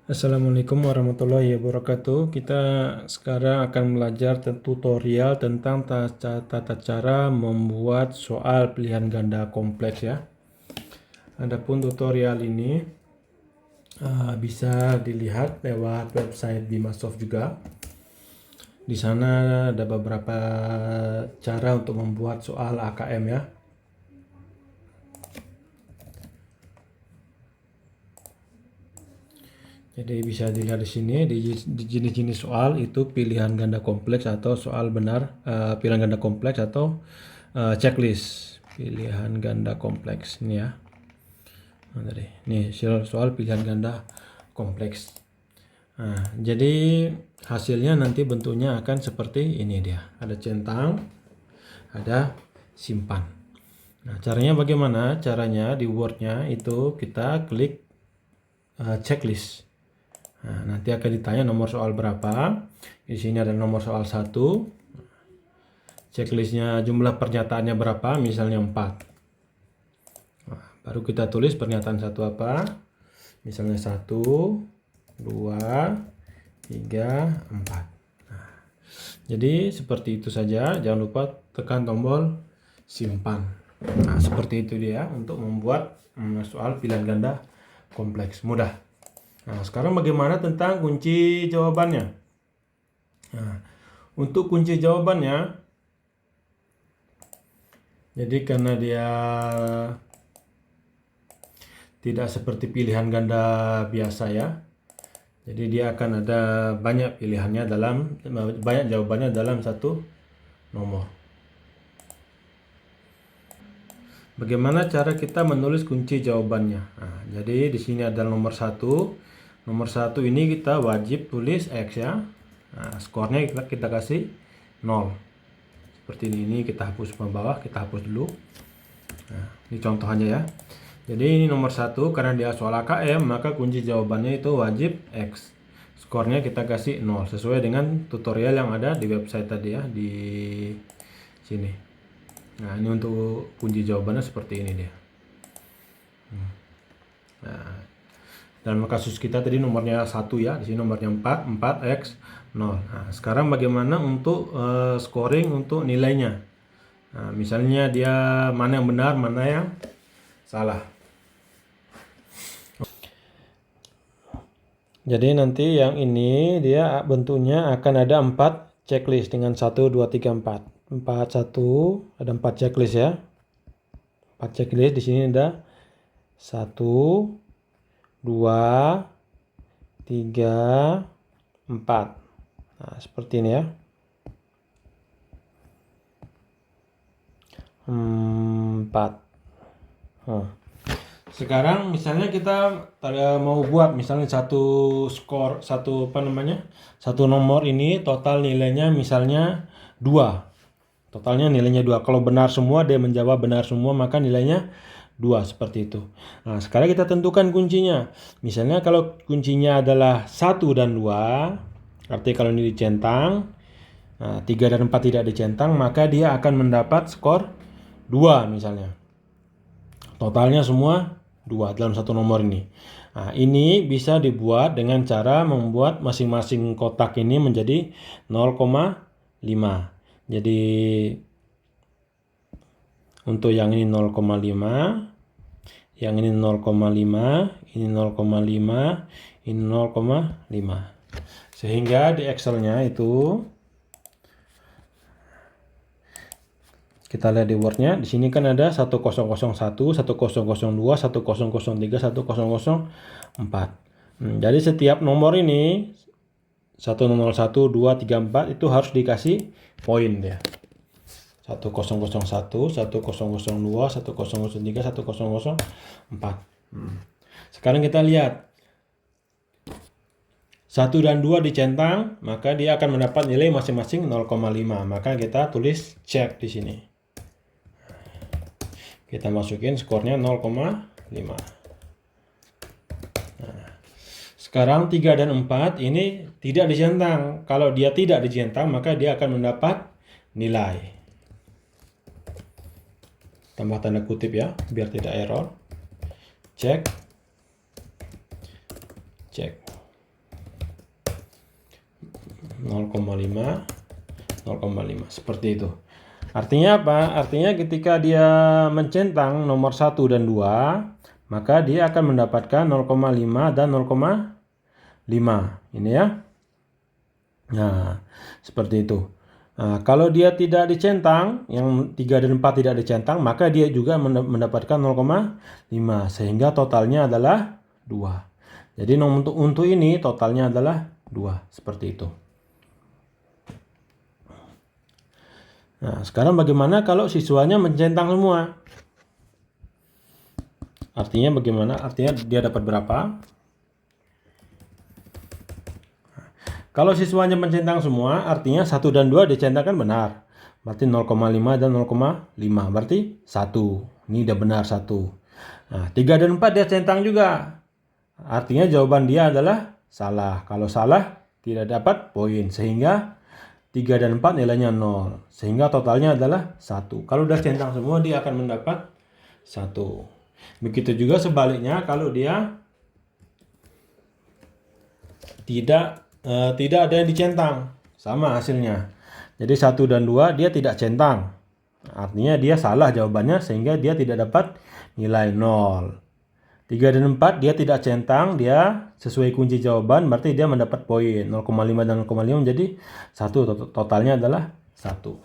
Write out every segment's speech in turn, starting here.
Assalamualaikum warahmatullahi wabarakatuh. Kita sekarang akan belajar tutorial tentang tata cara membuat soal pilihan ganda kompleks ya. Adapun tutorial ini bisa dilihat lewat website Bimasoft juga. Di sana ada beberapa cara untuk membuat soal AKM ya. Jadi bisa dilihat di sini di jenis-jenis soal itu pilihan ganda kompleks atau soal benar, pilihan ganda kompleks atau checklist pilihan ganda kompleks ini ya. Nah, tadi ini soal pilihan ganda kompleks. Nah, jadi hasilnya nanti bentuknya akan seperti ini dia. Ada centang, ada simpan. Nah, caranya bagaimana? Caranya di Word-nya itu kita klik checklist. Nah, nanti akan ditanya nomor soal berapa. Di sini ada nomor soal 1. Checklistnya jumlah pernyataannya berapa, misalnya 4. Nah, baru kita tulis pernyataan 1 apa. Misalnya 1, 2, 3, 4. Nah, jadi seperti itu saja. Jangan lupa tekan tombol simpan. Nah, seperti itu dia untuk membuat soal pilihan ganda kompleks. Mudah. Nah, sekarang bagaimana tentang kunci jawabannya? Nah, untuk kunci jawabannya, jadi karena dia tidak seperti pilihan ganda biasa ya, jadi dia akan ada banyak pilihannya banyak jawabannya dalam satu nomor. Bagaimana cara kita menulis kunci jawabannya? Nah, jadi di sini ada nomor 1. Nomor 1 ini kita wajib tulis X ya. Nah, skornya kita kasih 0. Seperti ini kita hapus ke bawah, kita hapus dulu. Nah, ini contohannya ya. Jadi ini nomor 1 karena dia soal AKM, maka kunci jawabannya itu wajib X. Skornya kita kasih 0 sesuai dengan tutorial yang ada di website tadi ya, di sini. Nah, ini untuk kunci jawabannya seperti ini dia. Nah, dalam kasus kita tadi nomornya 1 ya, di sini nomornya 4, 4x 0. Nah, sekarang bagaimana untuk scoring untuk nilainya? Nah, misalnya dia mana yang benar, mana yang salah. Jadi nanti yang ini dia bentuknya akan ada 4 checklist dengan 1, 2, 3, 4. 1, ada 4 checklist ya. 4 checklist di sini ada 1, 2, 3, 4. Nah, seperti ini ya. 4. Nah, sekarang misalnya kita mau buat misalnya satu nomor ini total nilainya misalnya 2. Totalnya nilainya 2. Kalau benar semua, dia menjawab benar semua, maka nilainya 2 seperti itu. Nah, sekarang kita tentukan kuncinya. Misalnya kalau kuncinya adalah 1 dan 2, artinya kalau ini dicentang, 3 dan 4 tidak dicentang, maka dia akan mendapat skor 2 misalnya. Totalnya semua 2 dalam satu nomor ini. Nah, ini bisa dibuat dengan cara membuat masing-masing kotak ini menjadi 0,5. Jadi untuk yang ini 0,5, yang ini 0,5, ini 0,5, ini 0,5. Sehingga di Excel-nya itu kita lihat di Word-nya, di sini kan ada 1001, 1002, 1003, 1004. Jadi setiap nomor ini 101, 2, 3, 4 itu harus dikasih poin ya. 1001, 1002, 1003, 1004. Sekarang kita lihat 1 dan 2 dicentang, maka dia akan mendapat nilai masing-masing 0,5. Maka kita tulis check di sini. Kita masukin skornya 0,5. Nah, sekarang 3 dan 4 ini tidak dicentang. Kalau dia tidak dicentang, maka dia akan mendapat nilai. Tambah tanda kutip ya, biar tidak error. Cek. Cek. 0,5, 0,5 seperti itu. Artinya apa? Artinya ketika dia mencentang nomor 1 dan 2, maka dia akan mendapatkan 0,5 dan 0,5. Ini ya. Nah, seperti itu. Nah, kalau dia tidak dicentang, yang 3 dan 4 tidak dicentang, maka dia juga mendapatkan 0,5. Sehingga totalnya adalah 2. Jadi untuk ini totalnya adalah 2. Seperti itu. Nah, sekarang bagaimana kalau siswanya mencentang semua? Artinya bagaimana? Artinya dia dapat berapa? Kalau siswanya mencentang semua, artinya 1 dan 2 dicentangkan benar. Berarti 0,5 dan 0,5. Berarti 1. Ini udah benar 1. Nah, 3 dan 4 dia centang juga. Artinya jawaban dia adalah salah. Kalau salah, tidak dapat poin. Sehingga 3 dan 4 nilainya 0. Sehingga totalnya adalah 1. Kalau udah centang semua, dia akan mendapat 1. Begitu juga sebaliknya, kalau dia tidak ada yang dicentang, sama hasilnya. Jadi 1 dan 2 dia tidak centang. Artinya dia salah jawabannya, sehingga dia tidak dapat nilai 0. 3 dan 4 dia tidak centang, dia sesuai kunci jawaban, berarti dia mendapat poin 0,5 dan 0,5 menjadi 1. Totalnya adalah 1.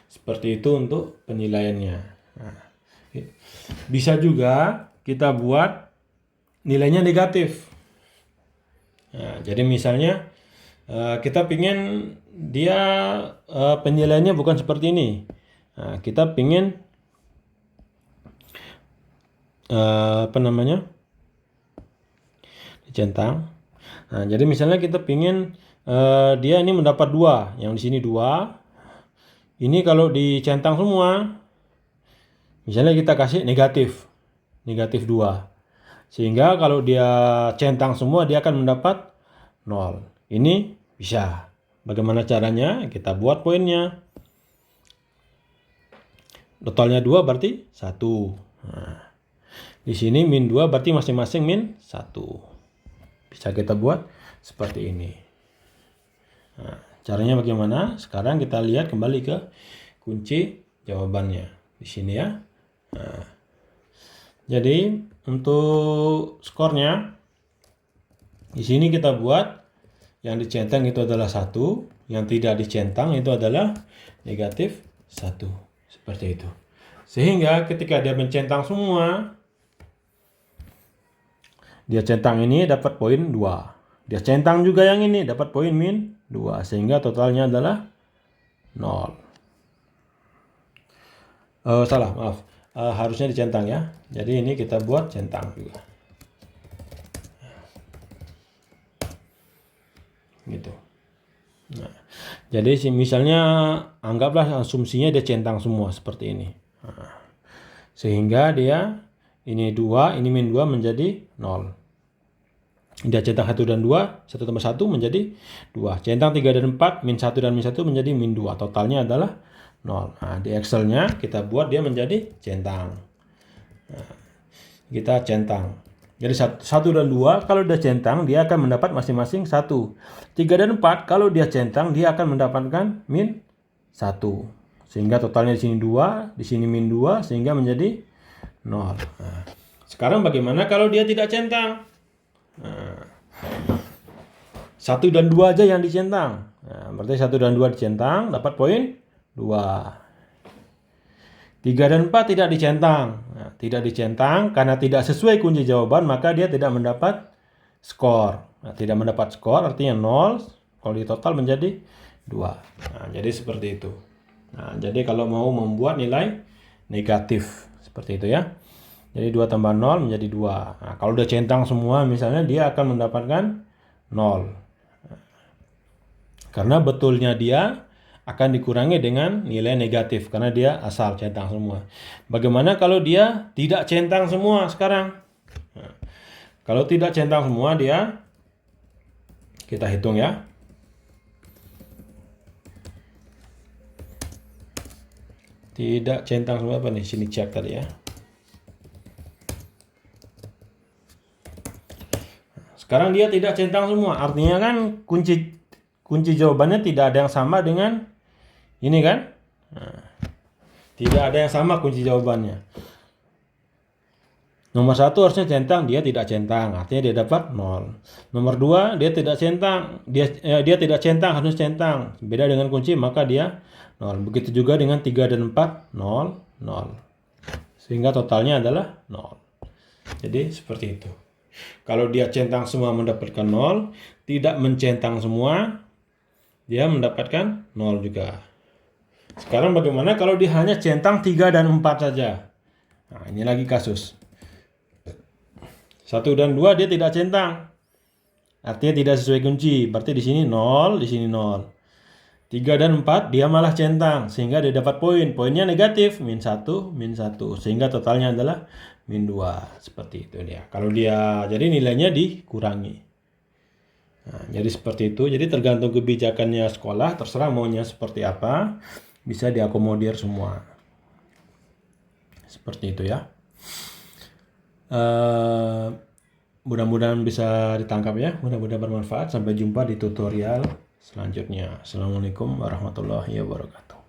Seperti itu untuk penilaiannya. Nah, bisa juga kita buat nilainya negatif. Nah, jadi misalnya kita pingin dia penilaiannya bukan seperti ini. Nah, kita pingin dicentang. Nah, jadi misalnya kita pingin dia ini mendapat 2, yang di sini 2. Ini kalau dicentang semua, misalnya kita kasih negatif 2. Sehingga kalau dia centang semua, dia akan mendapat 0. Ini bisa. Bagaimana caranya? Kita buat poinnya. Totalnya 2 berarti 1. Nah, di sini min 2 berarti masing-masing min 1. Bisa kita buat seperti ini. Nah, caranya bagaimana? Sekarang kita lihat kembali ke kunci jawabannya. Di sini ya. Nah, jadi untuk skornya, di sini kita buat yang dicentang itu adalah 1, yang tidak dicentang itu adalah negatif 1. Seperti itu. Sehingga ketika dia mencentang semua, dia centang ini dapat poin 2. Dia centang juga yang ini dapat poin min 2. Sehingga totalnya adalah 0. Salah, maaf. Harusnya dicentang ya. Jadi ini kita buat centang juga. Gitu. Nah, jadi misalnya anggaplah asumsinya dia centang semua seperti ini. Nah, sehingga dia ini 2, ini min 2 menjadi 0. Dia centang 1 dan 2, 1 tambah 1 menjadi 2. Centang 3 dan 4, min 1 dan min 1 menjadi min 2. Totalnya adalah 0. Nah, di Excelnya kita buat dia menjadi centang. Nah, kita centang. Jadi 1 dan 2 kalau dia centang, dia akan mendapat masing-masing 1. 3 dan 4 kalau dia centang, dia akan mendapatkan min 1. Sehingga totalnya di sini 2, di sini min 2, sehingga menjadi 0. Nah, sekarang bagaimana kalau dia tidak centang? Nah, 1 dan 2 aja yang dicentang. Nah, berarti 1 dan 2 dicentang, dapat poin 2. 3 dan 4 tidak dicentang. Nah, tidak dicentang karena tidak sesuai kunci jawaban, maka dia tidak mendapat skor. Nah, tidak mendapat skor artinya 0. Kalau di total menjadi 2. Nah, jadi seperti itu. Nah, jadi kalau mau membuat nilai negatif seperti itu ya. Jadi 2 tambah 0 menjadi 2. Nah, kalau udah centang semua misalnya, dia akan mendapatkan 0. Karena betulnya dia akan dikurangi dengan nilai negatif karena dia asal centang semua. Bagaimana kalau dia tidak centang semua sekarang? Nah, kalau tidak centang semua, dia kita hitung ya. Tidak centang semua apa nih? Sini cek tadi ya. Sekarang dia tidak centang semua. Artinya kan kunci jawabannya tidak ada yang sama dengan ini kan? Nah, tidak ada yang sama kunci jawabannya. Nomor 1 harusnya centang, dia tidak centang, artinya dia dapat 0. Nomor 2 dia tidak centang, dia tidak centang, harus centang. Beda dengan kunci maka dia 0. Begitu juga dengan 3 dan 4, 0, 0. Sehingga totalnya adalah 0. Jadi seperti itu. Kalau dia centang semua mendapatkan 0, tidak mencentang semua, dia mendapatkan 0 juga. Sekarang bagaimana kalau dia hanya centang 3 dan 4 saja? Nah, ini lagi kasus. 1 dan 2 dia tidak centang. Artinya tidak sesuai kunci. Berarti di sini 0, di sini 0. 3 dan 4 dia malah centang. Sehingga dia dapat poin. Poinnya negatif. -1, -1. Sehingga totalnya adalah -2. Seperti itu dia. Kalau dia, jadi nilainya dikurangi. Nah, jadi seperti itu. Jadi tergantung kebijakannya sekolah. Terserah maunya seperti apa. Bisa diakomodir semua. Seperti itu ya. Mudah-mudahan bisa ditangkap ya, mudah-mudahan bermanfaat. Sampai jumpa di tutorial selanjutnya. Assalamualaikum warahmatullahi wabarakatuh.